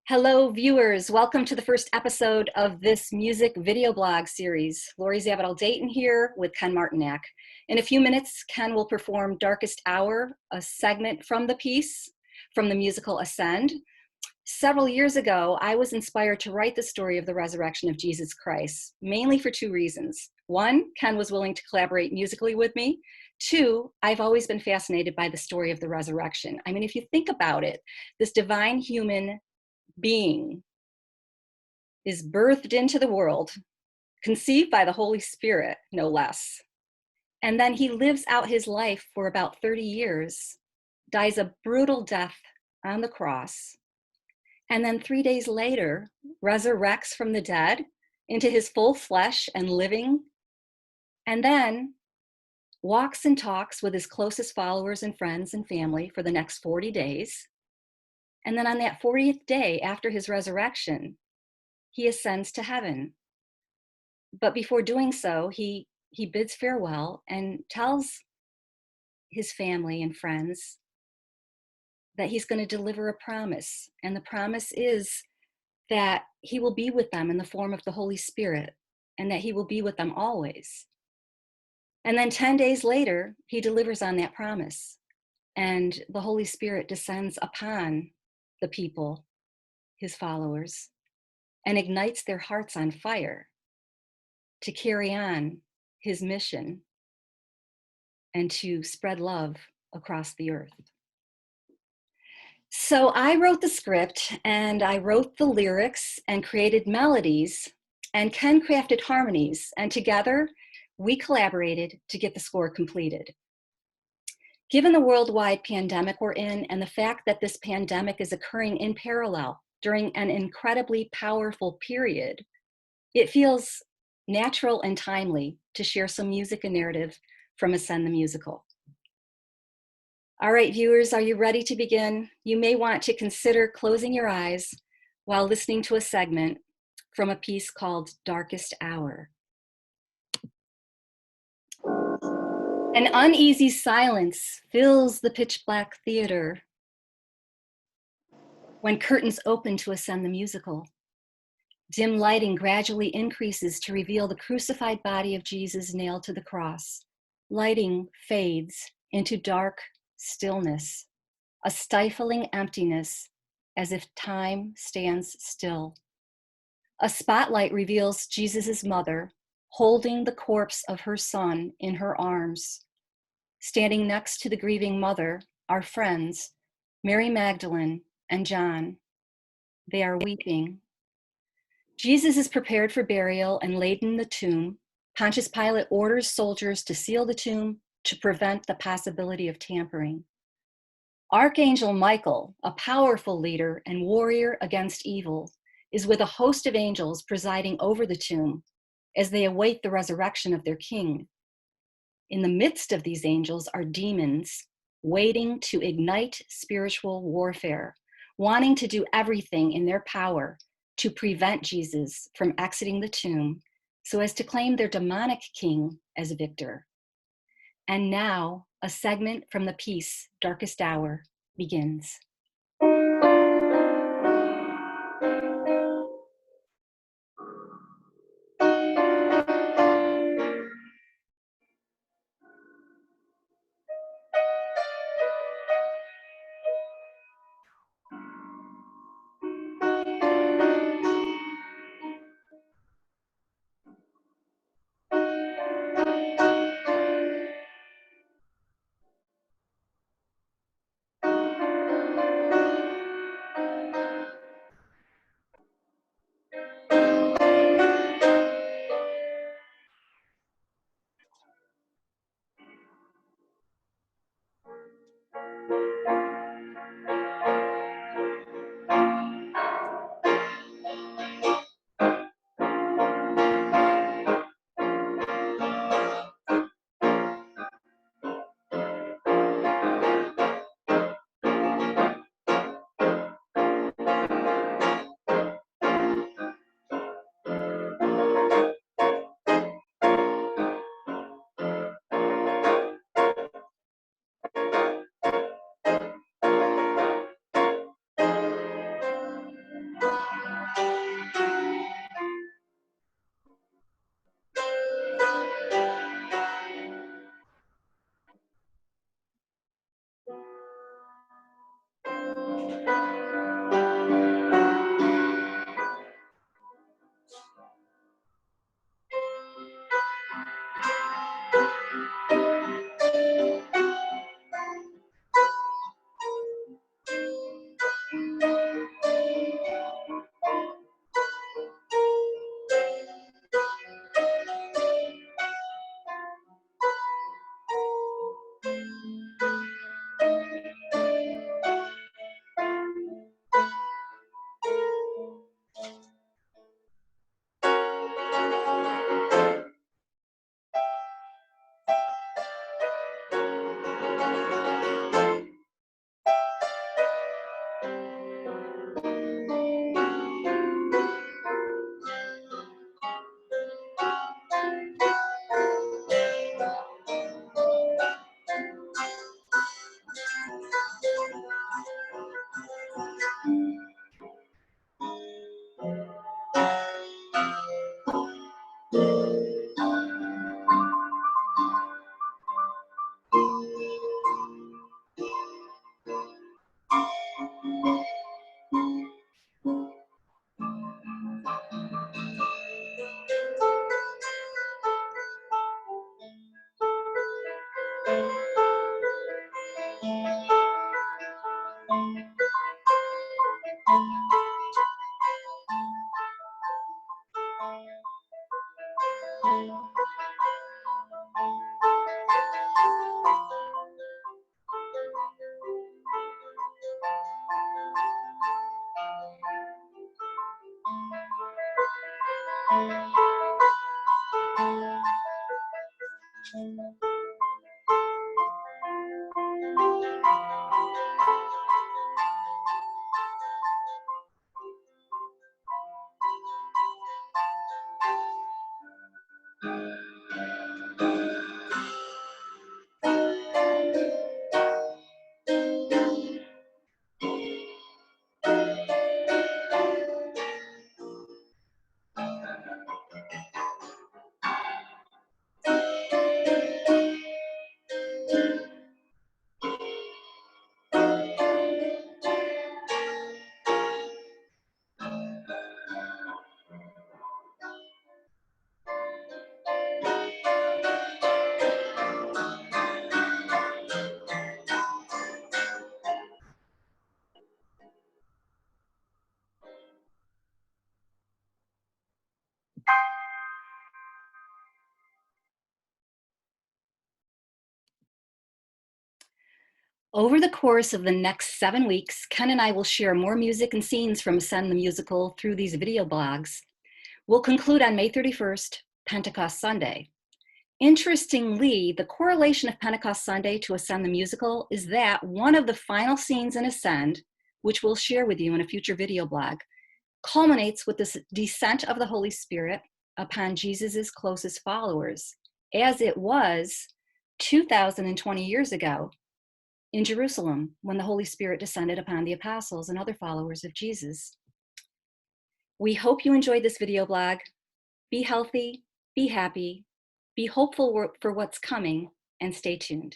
Hello, viewers. Welcome to the first episode of this music video blog series. Lori Zabadell Dayton here with Ken Martinack. In a few minutes, Ken will perform Darkest Hour, a segment from the piece from the musical Ascend. Several years ago, I was inspired to write the story of the resurrection of Jesus Christ, mainly for two reasons. One, Ken was willing to collaborate musically with me. Two, I've always been fascinated by the story of the resurrection. I mean, if you think about it, this divine human being is birthed into the world, conceived by the Holy Spirit, no less. And then he lives out his life for about 30 years, dies a brutal death on the cross, and then 3 days later resurrects from the dead into his full flesh and living, and then walks and talks with his closest followers and friends and family for the next 40 days. And then on that 40th day after his resurrection, he ascends to heaven. But before doing so, he bids farewell and tells his family and friends that he's going to deliver a promise. And the promise is that he will be with them in the form of the Holy Spirit and that he will be with them always. And then 10 days later, he delivers on that promise. And the Holy Spirit descends upon the people, his followers, and ignites their hearts on fire to carry on his mission and to spread love across the earth. So I wrote the script and I wrote the lyrics and created melodies, and Ken crafted harmonies, and together we collaborated to get the score completed. Given the worldwide pandemic we're in and the fact that this pandemic is occurring in parallel during an incredibly powerful period, it feels natural and timely to share some music and narrative from Ascend the Musical. All right, viewers, are you ready to begin? You may want to consider closing your eyes while listening to a segment from a piece called Darkest Hour. An uneasy silence fills the pitch black theater when curtains open to Ascend the Musical. Dim lighting gradually increases to reveal the crucified body of Jesus nailed to the cross. Lighting fades into dark stillness, a stifling emptiness, as if time stands still. A spotlight reveals Jesus' mother holding the corpse of her son in her arms. Standing next to the grieving mother are friends, Mary Magdalene and John. They are weeping. Jesus is prepared for burial and laid in the tomb. Pontius Pilate orders soldiers to seal the tomb to prevent the possibility of tampering. Archangel Michael, a powerful leader and warrior against evil, is with a host of angels presiding over the tomb as they await the resurrection of their king. In the midst of these angels are demons waiting to ignite spiritual warfare, wanting to do everything in their power to prevent Jesus from exiting the tomb so as to claim their demonic king as victor. And now, a segment from the piece Darkest Hour begins. Over the course of the next 7 weeks, Ken and I will share more music and scenes from Ascend the Musical through these video blogs. We'll conclude on May 31st, Pentecost Sunday. Interestingly, the correlation of Pentecost Sunday to Ascend the Musical is that one of the final scenes in Ascend, which we'll share with you in a future video blog, culminates with the descent of the Holy Spirit upon Jesus's closest followers, as it was 2,020 years ago in Jerusalem when the Holy Spirit descended upon the apostles and other followers of Jesus. We hope you enjoyed this video blog. Be healthy, be happy, be hopeful for what's coming, and stay tuned.